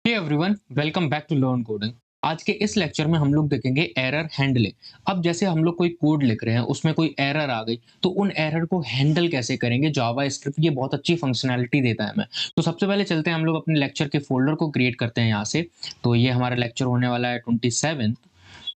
Hey everyone, welcome back to learn coding. आज के इस लेक्चर में हम लोग देखेंगे एरर हैंडलिंग। अब जैसे हम लोग कोई कोड लिख रहे हैं, उसमें कोई एरर आ गई, तो उन एरर को हैंडल कैसे करेंगे। जावा स्क्रिप्ट ये बहुत अच्छी फंक्शनैलिटी देता है हमें। तो सबसे पहले चलते हैं, हम लोग अपने लेक्चर के फोल्डर को क्रिएट करते हैं यहाँ से। तो ये हमारा लेक्चर होने वाला है 27।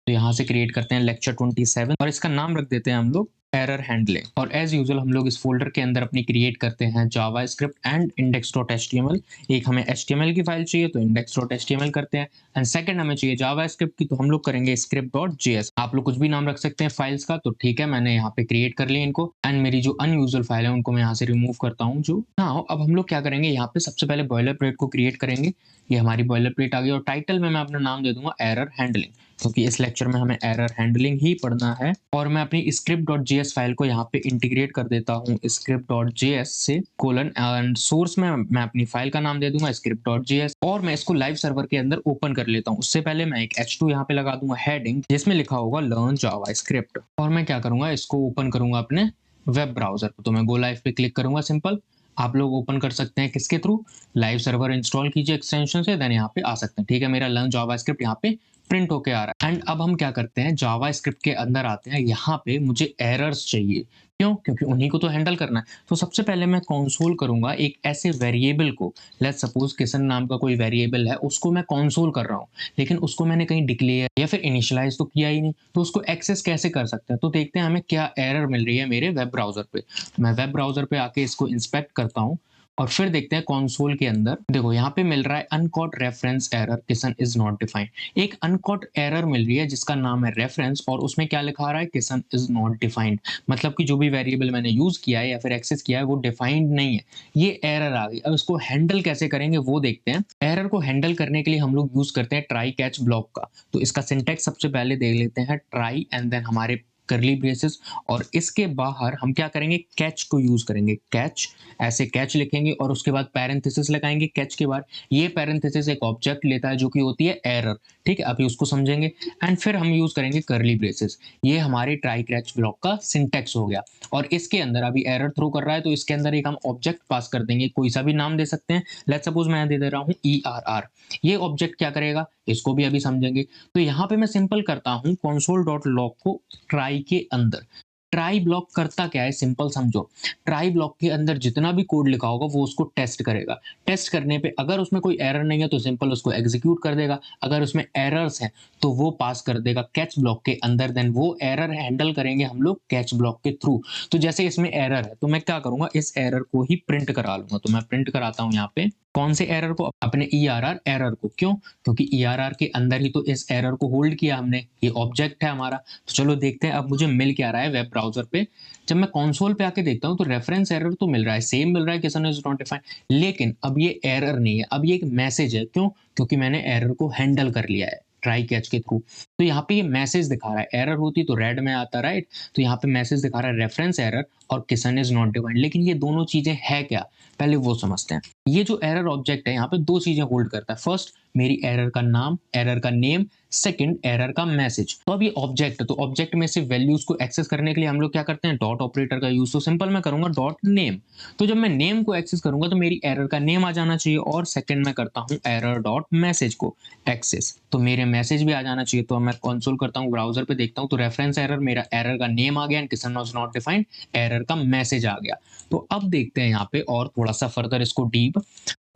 तो यहाँ से क्रिएट करते हैं लेक्चर 27 और इसका नाम रख देते हैं हम लोग एरर हैंडलिंग। और एज यूजुअल हम लोग इस फोल्डर के अंदर अपनी क्रिएट करते हैं JavaScript and index dot H T M L. एक हमें एच टी एम एल की फाइल चाहिए तो index dot H T M L करते हैं। एंड सेकंड हमें चाहिए जावा स्क्रिप्ट की, तो हम लोग करेंगे स्क्रिप्ट डॉट जे एस। आप लोग कुछ भी नाम रख सकते हैं फाइल्स का, तो ठीक है, मैंने यहाँ पे क्रिएट कर लिया इनको। एंड मेरी जो अनयूजुअल फाइल है उनको मैं यहाँ से रिमूव करता हूँ। जो हाँ, अब हम लोग क्या करेंगे, यहाँ पे सबसे पहले बॉयलर प्लेट को क्रिएट करेंगे। ये हमारी बॉयलर प्लेट आ गई और टाइटल में मैं अपना नाम दे दूंगा एरर हैंडलिंग, क्योंकि इस लेक्चर में हमें एरर हैंडलिंग ही पढ़ना है। और मैं अपनी स्क्रिप्ट डॉट जेएस फाइल को यहाँ पे इंटीग्रेट कर देता हूँ स्क्रिप्ट डॉट जेएस से कोलन, एंड सोर्स में मैं अपनी फाइल का नाम दे दूंगा स्क्रिप्ट डॉट जेएस। और मैं इसको लाइव सर्वर के अंदर ओपन कर लेता हूँ। उससे पहले मैं एक H2 यहाँ पे लगा दूंगा हेडिंग, जिसमें लिखा होगा लर्न जावा स्क्रिप्ट। और मैं क्या करूंगा, इसको ओपन करूंगा अपने वेब ब्राउजर पर। तो मैं गो लाइव पे क्लिक करूंगा, सिंपल। आप लोग ओपन कर सकते हैं किसके थ्रू, लाइव सर्वर इंस्टॉल कीजिए एक्सटेंशन से, देन यहाँ पे आ सकते हैं। ठीक है, मेरा लर्न जावा स्क्रिप्ट यहाँ पे प्रिंट होके आ रहा है। एंड अब हम क्या करते हैं, जावा स्क्रिप्ट के अंदर आते हैं। यहाँ पे मुझे एरर्स चाहिए, क्यों? क्योंकि उन्हीं को तो हैंडल करना है। तो सबसे पहले मैं कंसोल करूंगा एक ऐसे वेरिएबल को। लेट्स सपोज किशन नाम का कोई वेरिएबल है, उसको मैं कंसोल कर रहा हूँ, लेकिन उसको मैंने कहीं डिक्लेयर या फिर इनिशियलाइज तो किया ही नहीं। तो उसको एक्सेस कैसे कर सकते हैं, तो देखते हैं हमें क्या एरर मिल रही है मेरे वेब ब्राउजर पे। मैं वेब ब्राउजर पे आके इसको इंस्पेक्ट करता हूँ और फिर देखते हैं कंसोल के अंदर। देखो यहाँ पे मिल रहा है uncaught reference error, Kisan is not defined. एक अनकॉट एरर मिल रही है जिसका नाम है रेफरेंस, और उसमें क्या लिखा रहा है, किसन इज नॉट डिफाइंड। मतलब कि जो भी वेरिएबल मैंने यूज किया है या फिर एक्सेस किया है वो डिफाइंड नहीं है। ये एरर आ गई। अब इसको हैंडल कैसे करेंगे वो देखते हैं। एरर को हैंडल करने के लिए हम लोग यूज करते हैं ट्राई कैच ब्लॉक का। तो इसका सिंटेक्स सबसे पहले देख लेते हैं, ट्राई एंड देन हमारे करली ब्रेसेस, और इसके बाहर हम क्या करेंगे, कैच को यूज करेंगे। कैच, ऐसे कैच लिखेंगे और उसके बाद पैरेंथेसिस लगाएंगे कैच के बाद। ये पैरेंथेसिस एक ऑब्जेक्ट लेता है जो कि होती है एरर। ठीक है, अभी उसको समझेंगे। एंड फिर हम यूज करेंगे करली ब्रेसेस। ये हमारे ट्राई कैच ब्लॉक का सिंटेक्स हो गया। और इसके अंदर अभी एरर थ्रो कर रहा है, तो इसके अंदर एक हम ऑब्जेक्ट पास कर देंगे, कोई सा भी नाम दे सकते हैं। लेट्स सपोज मैं दे दे रहा हूँ ERR। ये ऑब्जेक्ट क्या करेगा, इसको भी अभी समझेंगे। तो यहाँ पे मैं सिंपल करता हूँ कंसोल डॉट लॉग को ट्राई के अंदर। ट्राई ब्लॉक करता क्या है, सिंपल समझो। ट्राई ब्लॉक के अंदर जितना भी कोड लिखा होगा वो उसको टेस्ट करेगा। टेस्ट करने पे अगर उसमें कोई एरर नहीं है तो सिंपल उसको एग्जीक्यूट कर देगा। अगर उसमें एरर्स हैं तो वो पास कर देगा कैच ब्लॉक के अंदर, देन वो एरर हैंडल करेंगे हम लोग कैच ब्लॉक के थ्रू। तो जैसे इसमें एरर है तो मैं क्या करूंगा, इस एरर को ही प्रिंट करा लूंगा। तो मैं प्रिंट कराता हूँ यहाँ पे कौन से एरर को, अपने ERR एरर को। क्यों? क्योंकि ERR के अंदर ही तो इस एरर को होल्ड किया हमने, ये ऑब्जेक्ट है हमारा। तो चलो देखते हैं अब मुझे मिल क्या रहा है वेब ब्राउजर पे। जब मैं कंसोल पे आके देखता हूँ तो रेफरेंस एरर तो मिल रहा है, सेम मिल रहा है, किसन इज नॉट डिफाइंड। लेकिन अब ये एरर नहीं है, अब ये एक मैसेज है। क्यों? क्योंकि मैंने एरर को हैंडल कर लिया है ट्राई कैच के थ्रू। तो यहाँ पे ये मैसेज दिखा रहा है, एरर होती तो रेड में आता, राइट। तो यहाँ पे मैसेज दिखा रहा है रेफरेंस एरर और किसन इज नॉट डिफाइंड। लेकिन ये दोनों चीजें है क्या, पहले वो समझते हैं। ये जो एरर ऑब्जेक्ट है यहाँ पे दो चीजें होल्ड करता है। फर्स्ट, मेरी एरर का नाम, एरर का नेम। सेकंड, एरर का मैसेज। तो अब ये ऑब्जेक्ट है, तो ऑब्जेक्ट में से वैल्यूज को एक्सेस करने के लिए हम लोग क्या करते हैं, डॉट ऑपरेटर का यूज। तो सिंपल मैं करूंगा डॉट नेम। तो जब मैं नेम को एक्सेस करूंगा तो मेरी एरर का नेम आ जाना चाहिए। और सेकंड मैं करता हूं एरर डॉट मैसेज को एक्सेस, तो मेरे मैसेज भी आ जाना चाहिए। तो मैं कंसोल करता हूं, ब्राउजर पे देखता हूं, तो रेफरेंस एरर, मेरा एरर का नेम आ गया and Kisan was not defined, error का मैसेज आ गया। तो अब देखते हैं यहाँ पे और थोड़ा सा फर्दर इसको डीप।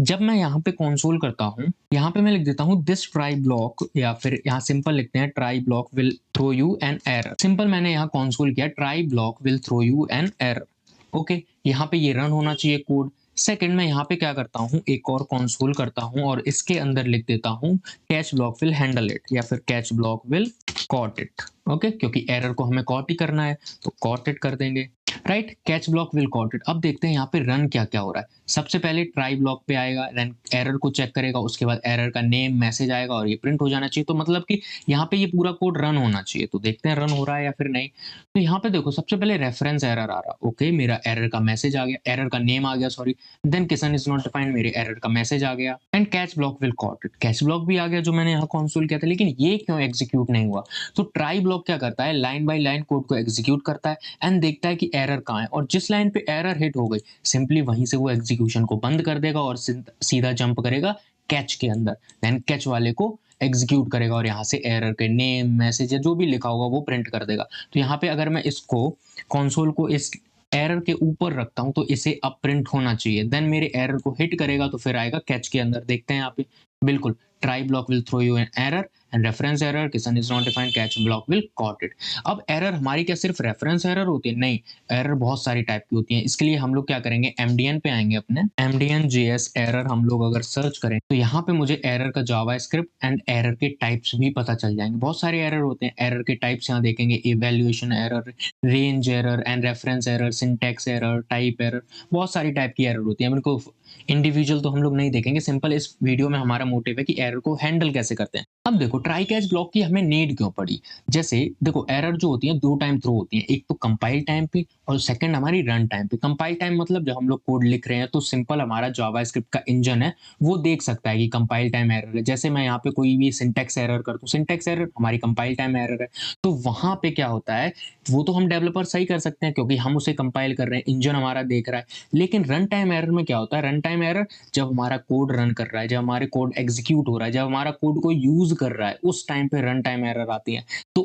जब मैं यहाँ पे कंसोल करता हूँ, यहाँ पे मैं लिख देता हूँ दिस ट्राई ब्लॉक, या फिर यहाँ सिंपल लिखते हैं try block will throw you an error. Simple मैंने यहाँ कंसोल किया, try block will throw you an error. Okay, यहाँ पे ये रन होना चाहिए कोड। सेकंड मैं यहाँ पे क्या करता हूँ, एक और कंसोल करता हूँ और इसके अंदर लिख देता हूँ catch block will handle it, या फिर catch block will caught it. Okay, क्योंकि एरर को हमें कॉट ही करना है तो कॉट इट कर देंगे, right. Catch block will caught it. अब देखते हैं यहाँ पे रन क्या क्या हो रहा है। सबसे पहले ट्राई ब्लॉक पे आएगा, देन एरर को चेक करेगा, उसके बाद एरर का नेम, मैसेज आएगा और ये प्रिंट हो जाना चाहिए। तो मतलब कि यहाँ पे ये पूरा कोड रन होना चाहिए। तो देखते हैं रन हो रहा है या फिर नहीं। तो यहाँ पे देखो सबसे पहले रेफरेंस एरर आ रहा, ओके, मेरा एरर का मैसेज आ गया, एरर का नेम आ गया, sorry. Then Kisan is not defined, मेरे एरर का मैसेज आ गया। And catch block will caught it, catch block भी आ गया जो मैंने यहाँ कंसोल किया था। लेकिन ये क्यों एग्जीक्यूट नहीं हुआ? तो ट्राई ब्लॉक क्या करता है, लाइन बाय लाइन कोड को एग्जीक्यूट करता है एंड देखता है कि एरर कहाँ है, और जिस लाइन पे एरर हिट हो गई सिंपली वहीं से वो एग्जीक्यूशन को बंद कर देगा और सीधा जंप करेगा कैच के अंदर, देन कैच वाले को एग्जीक्यूट करेगा और यहाँ से एरर के नेम, मैसेज या जो भी लिखा होगा वो प्रिंट कर देगा। तो यहाँ पे अगर मैं इसको कंसोल को इस एरर के ऊपर रखता हूँ तो इसे अब प्रिंट होना चाहिए, देन मेरे एरर को हिट करेगा तो फिर आएगा कैच के अंदर। देखते हैं यहाँ पे, बिल्कुल, try block will throw you an error and reference error, Kisan is not defined, catch block will caught it. अब एरर हमारी क्या सिर्फ रेफरेंस एरर होती है? नहीं, एरर बहुत सारी टाइप की होती है। इसके लिए हम लोग क्या करेंगे, एमडीएन पे आएंगे, अपने एमडीएन जेएस एरर हम लोग अगर सर्च करें तो यहाँ पे मुझे एरर का जावास्क्रिप्ट एंड एरर के टाइप्स भी पता चल जाएंगे। बहुत सारे एरर होते हैं, एरर के टाइप्स यहाँ देखेंगे, evaluation error, range error and reference error, syntax error, type error, बहुत सारी टाइप की एरर होती है। इनको इंडिविजुअल तो हम लोग नहीं देखेंगे, सिंपल इस वीडियो में हमारा मोटिव है कि एरर को हैंडल कैसे करते हैं। अब देखो, ट्राई कैच ब्लॉक की हमें नीड क्यों पड़ी? जैसे देखो, एरर जो होती है दो टाइम थ्रो होती है, एक तो कंपाइल टाइम पे और सेकंड हमारी रन टाइम पे। कंपाइल टाइम मतलब जब हम लोग कोड लिख रहे हैं तो सिंपल हमारा जावास्क्रिप्ट का इंजन है वो देख सकता है कि कंपाइल टाइम एरर है। जैसे मैं यहाँ पे कोई भी सिंटैक्स एरर करता हूँ, सिंटैक्स एरर हमारी कंपाइल टाइम एरर है, तो वहां पे क्या होता है, वो तो हम डेवलपर सही कर सकते हैं क्योंकि हम उसे कंपाइल कर रहे हैं, इंजन हमारा देख रहा है। लेकिन रन टाइम एरर में क्या होता है, रन टाइम एरर जब हमारा कोड रन कर रहा है, जब हमारे कोड एग्जीक्यूट हो रहा है, जब हमारा कोड को यूज कर रहा है, उस टाइम पे रन टाइम एरर आती है। तो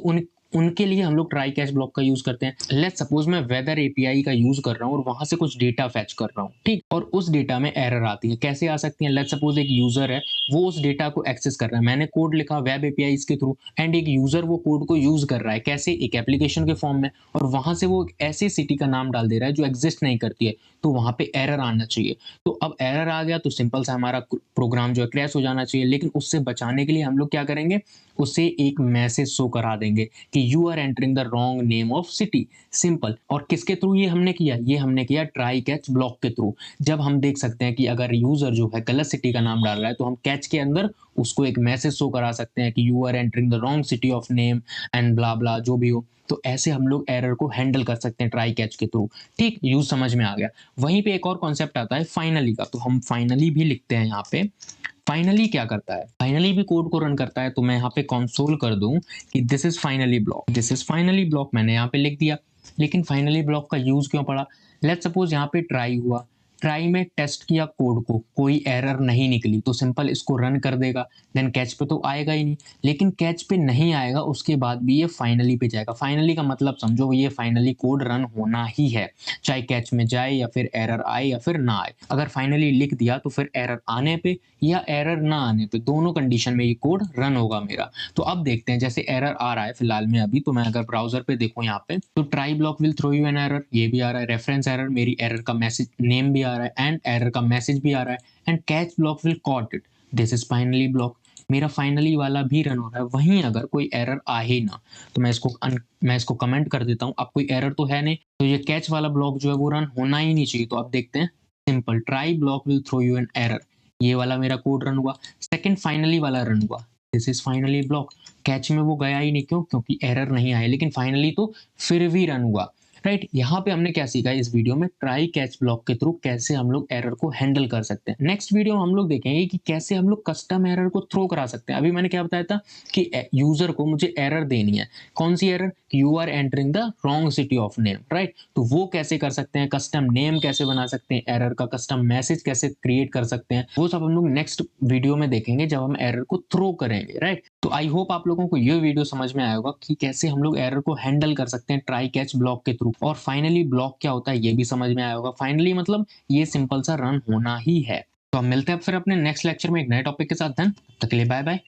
उनके लिए हम लोग ट्राई कैच ब्लॉक का यूज करते हैं। लेट्स सपोज मैं वेदर एपीआई का यूज कर रहा हूँ और वहां से कुछ डेटा फैच कर रहा हूँ, ठीक, और उस डेटा में एरर आती है। कैसे आ सकती है? लेट्स सपोज एक यूजर है, वो उस डेटा को एक्सेस कर रहा है, मैंने कोड लिखा वेब एपीआई के थ्रू, एंड एक यूजर वो कोड को यूज कर रहा है, कैसे, एक एप्लीकेशन के फॉर्म में, और वहां से वो एक ऐसी सिटी का नाम डाल दे रहा है जो एग्जिस्ट नहीं करती है, तो वहां पे एरर आना चाहिए। तो अब एरर आ गया तो सिंपल सा हमारा प्रोग्राम जो है क्रैश हो जाना चाहिए। लेकिन उससे बचाने के लिए हम लोग क्या करेंगे, उसे एक मैसेज शो करा देंगे कि you are entering the wrong name of city, simple. और किसके थ्रू ये हमने किया? ये हमने किया ट्राई कैच ब्लॉक के थ्रू। जब हम देख सकते हैं कि अगर यूजर जो है गलत सिटी का नाम डाल रहा है तो हम कैच के अंदर उसको एक मैसेज शो करा सकते हैं कि you are entering the wrong city of name and blah blah, जो भी हो। तो ऐसे हम लोग एरर को हैंडल कर सकते हैं ट्राई कैच के थ्रू। ठीक, यूज समझ में आ गया। वहीं पे एक और कॉन्सेप्ट आता है फाइनली का, तो हम फाइनली भी लिखते हैं यहाँ पे। फाइनली क्या करता है? फाइनली भी कोड को रन करता है। तो मैं यहाँ पे कंसोल कर दूं कि this is finally block, this is finally block, मैंने यहाँ पे लिख दिया। लेकिन फाइनली ब्लॉक का यूज क्यों पड़ा? लेट्स सपोज यहाँ पे ट्राई हुआ, ट्राई में टेस्ट किया कोड को, कोई एरर नहीं निकली, तो सिंपल इसको रन कर देगा, देन कैच पे तो आएगा ही नहीं। लेकिन कैच पे नहीं आएगा उसके बाद भी ये फाइनली पे जाएगा। फाइनली का मतलब समझो, ये फाइनली कोड रन होना ही है, चाहे कैच में जाए या फिर एरर आए या फिर ना आए। अगर फाइनली लिख दिया तो फिर एरर आने पे या एरर ना आने पे, दोनों कंडीशन में ये कोड रन होगा मेरा। तो अब देखते हैं, जैसे एरर आ रहा है फिलहाल में अभी, तो मैं अगर ब्राउजर पे देखूं यहाँ पे, तो try block will throw you an error, ये भी आ रहा है, रेफरेंस एरर, मेरी एरर का मैसेज नेम भी आ रहा है एंड एरर का मैसेज भी आ रहा है, and catch block will caught it, this is finally block, मेरा फाइनली वाला भी रन हो रहा है। वहीं अगर कोई एरर आ ही ना, तो मैं इसको कमेंट कर देता हूँ, अब कोई एरर तो है नहीं, तो ये कैच वाला ब्लॉक जो है वो रन होना ही नहीं चाहिए। तो अब देखते हैं, simple try block will throw you an error, ये वाला मेरा कोड रन हुआ। सेकंड फाइनली वाला रन हुआ, this is finally block, catch में वो गया ही नहीं, क्यों? क्योंकि एरर नहीं आया। लेकिन फाइनली तो फिर भी रन हुआ, राइट। यहाँ पे हमने क्या सीखा इस वीडियो में, ट्राई कैच ब्लॉक के थ्रू कैसे हम लोग एरर को हैंडल कर सकते हैं। नेक्स्ट वीडियो में हम लोग देखेंगे कि कैसे हम लोग कस्टम एरर को थ्रो करा सकते हैं। अभी मैंने क्या बताया था कि यूजर को मुझे एरर देनी है, कौन सी error? You are entering the wrong city of name, right. तो वो कैसे कर सकते हैं, कस्टम नेम कैसे बना सकते हैं, एरर का कस्टम मैसेज कैसे क्रिएट कर सकते हैं, वो सब हम लोग नेक्स्ट वीडियो में देखेंगे जब हम एरर को थ्रो करेंगे, राइट। तो आई होप आप लोगों को ये वीडियो समझ में आया होगा कि कैसे हम लोग एरर को हैंडल कर सकते हैं ट्राई कैच ब्लॉक के थ्रू। और फाइनली ब्लॉक क्या होता है ये भी समझ में आया होगा। फाइनली मतलब ये सिंपल सा रन होना ही है। तो हम मिलते हैं फिर अपने नेक्स्ट लेक्चर में एक नए टॉपिक के साथ। तब तक के लिए बाय बाय।